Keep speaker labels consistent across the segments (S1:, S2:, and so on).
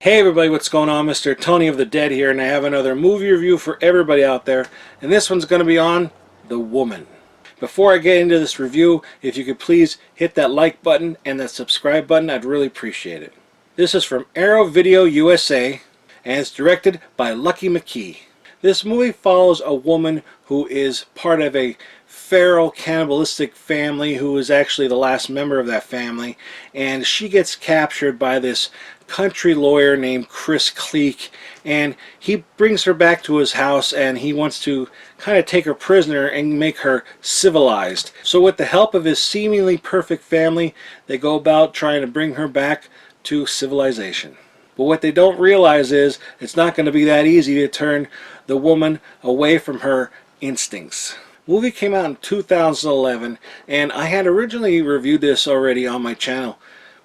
S1: Hey everybody, what's going on? Mr. Tony of the Dead here, and I have another movie review for everybody out there, and this one's going to be on The Woman. Before I get into this review, if you could please hit that like button and that subscribe button, I'd really appreciate it. This is from Arrow Video USA, and it's directed by McKee. This movie follows a woman who is part of a feral cannibalistic family who is actually the last member of that family, and she gets captured by this country lawyer named Chris Cleek, and he brings her back to his house and he wants to kind of take her prisoner and make her civilized. So with the help of his seemingly perfect family, they go about trying to bring her back to civilization. But what they don't realize is it's not going to be that easy to turn the woman away from her instincts. The movie came out in 2011, and I had originally reviewed this already on my channel,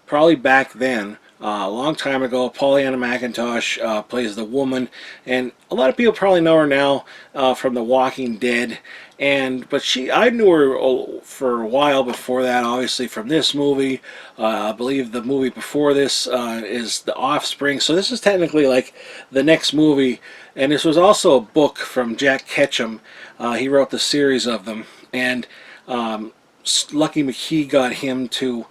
S1: probably back then, a long time ago. Pollyanna McIntosh plays the woman, and a lot of people probably know her now from The Walking Dead. But I knew her for a while before that, obviously from this movie. I believe the movie before this is The Offspring, so this is technically like the next movie. And this was also a book from Jack Ketchum. He wrote the series of them, and Lucky McKee got him to,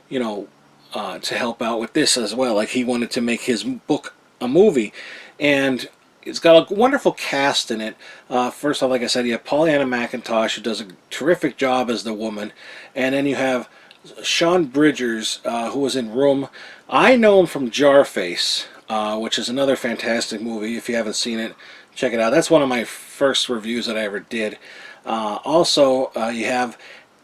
S1: to help out with this as well. Like, he wanted to make his book a movie, and it's got a wonderful cast in it. First off, like I said, you have Pollyanna McIntosh, who does a terrific job as the woman, and then you have Sean Bridgers, who was in Room. I know him from Jarface, which is another fantastic movie. If you haven't seen it, check it out. That's one of my first reviews that I ever did. Also, you have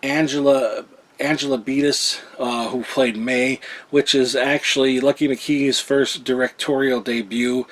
S1: Angela Bettis, who played May, which is actually Lucky McKee's first directorial debut.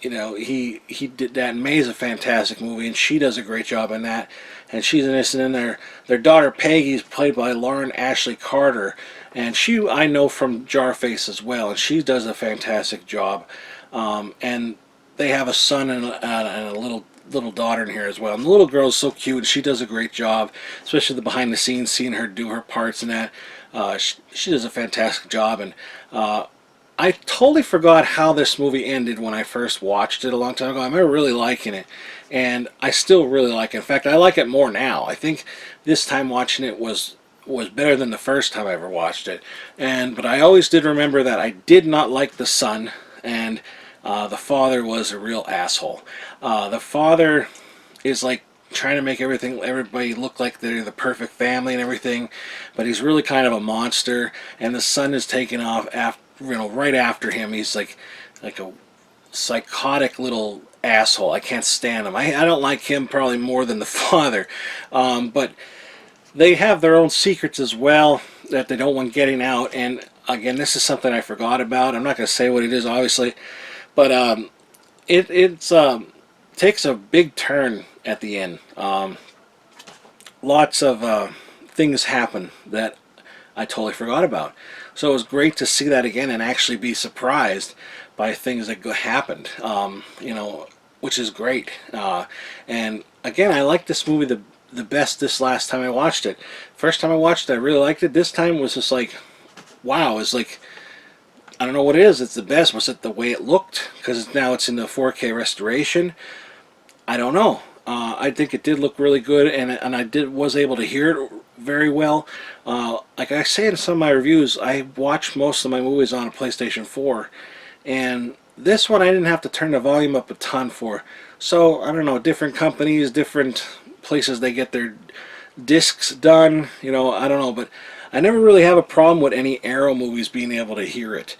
S1: He did that. May is a fantastic movie, and she does a great job in that. And she's innocent in there. Their daughter Peggy is played by Lauren Ashley Carter, and she I know from Jarface as well, and she does a fantastic job. And they have a son and a little daughter in here as well. And the little girl is so cute, and she does a great job, especially the behind the scenes, seeing her do her parts and that. She does a fantastic job. And I totally forgot how this movie ended when I first watched it a long time ago. I remember really liking it, and I still really like it. In fact, I like it more now. I think this time watching it was better than the first time I ever watched it. But I always did remember that I did not like the son, and the father was a real asshole. The father is like trying to make everybody look like they're the perfect family and everything, but he's really kind of a monster. And the son is taken off right after him. He's like a psychotic little asshole. I can't stand him. I don't like him probably more than the father. But they have their own secrets as well that they don't want getting out. And again, this is something I forgot about. I'm not going to say what it is, obviously. But it takes a big turn at the end. Lots of things happen that I totally forgot about. So it was great to see that again and actually be surprised by things that happened, which is great. And again, I liked this movie the best this last time I watched it. First time I watched it, I really liked it. This time was just like, wow, it's like, I don't know what it is. It's the best. Was it the way it looked? Because now it's in the 4K restoration. I don't know. I think it did look really good, and I was able to hear it very well. Like I say in some of my reviews, I watch most of my movies on a PlayStation 4, and this one I didn't have to turn the volume up a ton for. So I don't know, different companies, different places they get their discs done. I don't know, but I never really have a problem with any Arrow movies being able to hear it.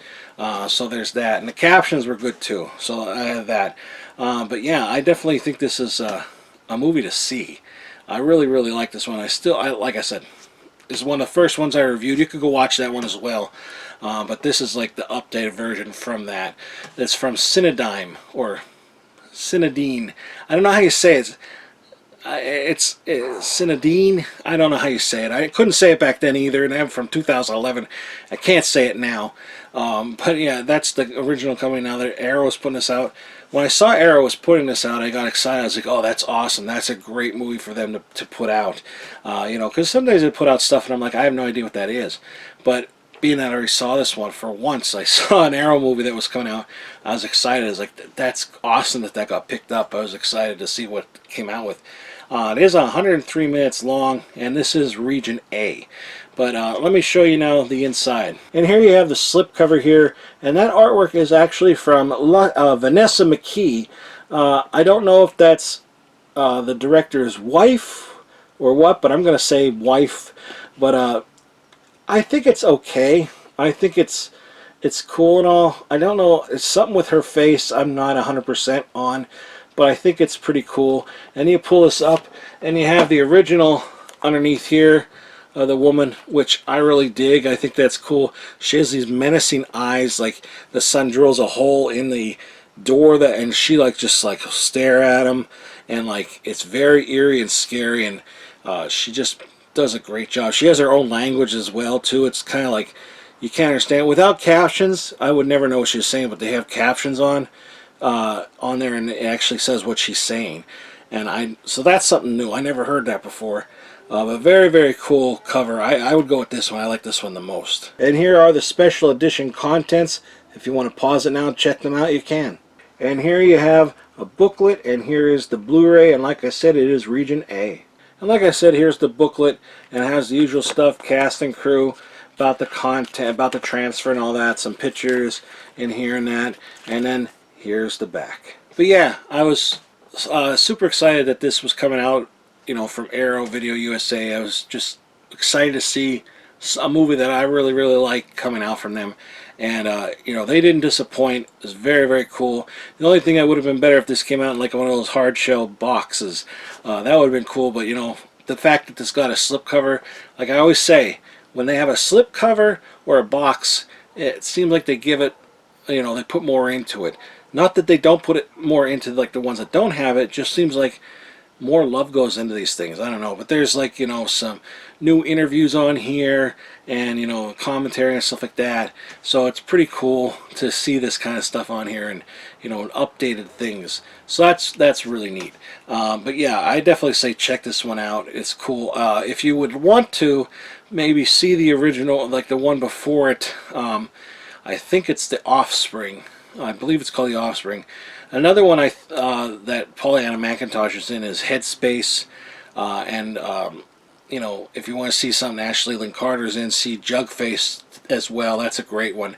S1: So there's that. And the captions were good too. So I have that. But yeah, I definitely think this is a movie to see. I really, really like this one. Like I said, this is one of the first ones I reviewed. You could go watch that one as well. But this is like the updated version from that. That's from Cinedigm, or Cinedine. I don't know how you say it. It's Cinedine. I don't know how you say it. I couldn't say it back then either, and I'm from 2011. I can't say it now. But yeah, that's the original company now. That Arrow's putting this out. When I saw Arrow was putting this out, I got excited. I was like, oh, that's awesome. That's a great movie for them to put out. Because sometimes they put out stuff, and I'm like, I have no idea what that is. But being that I already saw this one for once, I saw an Arrow movie that was coming out. I was excited. I was like, that's awesome that got picked up. I was excited to see what it came out with. It is 103 minutes long, and this is Region A. But let me show you now the inside. And here you have the slipcover here, and that artwork is actually from Vanessa McKee. I don't know if that's the director's wife or what, but I'm going to say wife. But I think it's okay. I think it's cool and all. I don't know. It's something with her face I'm not 100% on, but I think it's pretty cool. And you pull this up, and you have the original underneath here. The woman, which I really dig. I think that's cool. She has these menacing eyes, like the sun drills a hole in the door, and she just stare at him, and like it's very eerie and scary, and she just does a great job. She has her own language as well too. It's kind of like you can't understand without captions. I would never know what she's saying, but they have captions on there, and it actually says what she's saying. And so that's something new. I never heard that before. A very, very cool cover. I would go with this one. I like this one the most. And here are the special edition contents. If you want to pause it now and check them out, you can. And here you have a booklet, and here is the Blu-ray, and like I said, it is Region A. And like I said, here's the booklet, and it has the usual stuff, cast and crew, about the content, about the transfer and all that, some pictures in here and that, and then here's the back. But yeah, I was super excited that this was coming out, you know, from Arrow Video USA. I was just excited to see a movie that I really, really like coming out from them. And, you know, they didn't disappoint. It was very, very cool. The only thing that would have been better if this came out in like one of those hard shell boxes. That would have been cool, but, you know, the fact that this got a slipcover, like I always say, when they have a slipcover or a box, it seems like they give it, you know, they put more into it. Not that they don't put it more into like the ones that don't have it, it just seems like more love goes into these things. I don't know, but there's like, you know, some new interviews on here, and, you know, commentary and stuff like that. So it's pretty cool to see this kind of stuff on here, and, you know, updated things. So that's really neat. But yeah, I definitely say check this one out. It's cool. If you would want to maybe see the original, like the one before it, I think it's The Offspring. I believe it's called The Offspring. Another one that Pollyanna McIntosh is in is Headspace, and you know, if you want to see something Ashley Lynn Carter's in, see Jugface as well. That's a great one.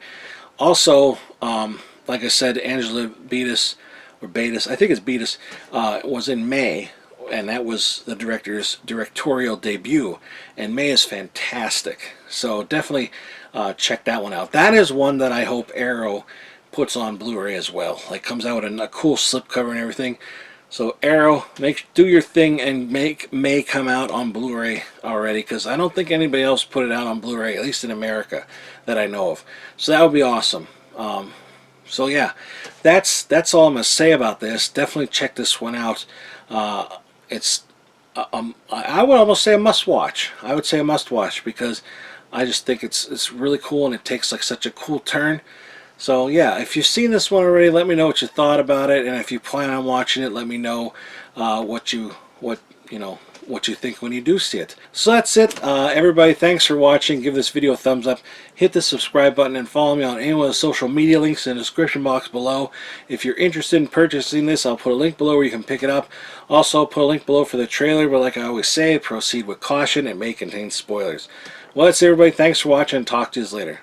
S1: Also, like I said, Angela Bettis, or Bettis, I think it's Bettis, was in May, and that was the director's directorial debut, and May is fantastic. So definitely check that one out. That is one that I hope Arrow puts on Blu-ray as well. Like, comes out in a cool slipcover and everything. So Arrow, do your thing and make May come out on Blu-ray already, because I don't think anybody else put it out on Blu-ray, at least in America, that I know of. So that would be awesome. So yeah, that's all I'm gonna say about this. Definitely check this one out. It's I would almost say a must-watch. I would say a must-watch, because I just think it's really cool, and it takes like such a cool turn. So yeah, if you've seen this one already, let me know what you thought about it, and if you plan on watching it, let me know what you think when you do see it. So that's it, everybody. Thanks for watching. Give this video a thumbs up, hit the subscribe button, and follow me on any one of the social media links in the description box below. If you're interested in purchasing this, I'll put a link below where you can pick it up. Also, I'll put a link below for the trailer, but like I always say, proceed with caution. It may contain spoilers. Well, that's it, everybody. Thanks for watching. Talk to you later.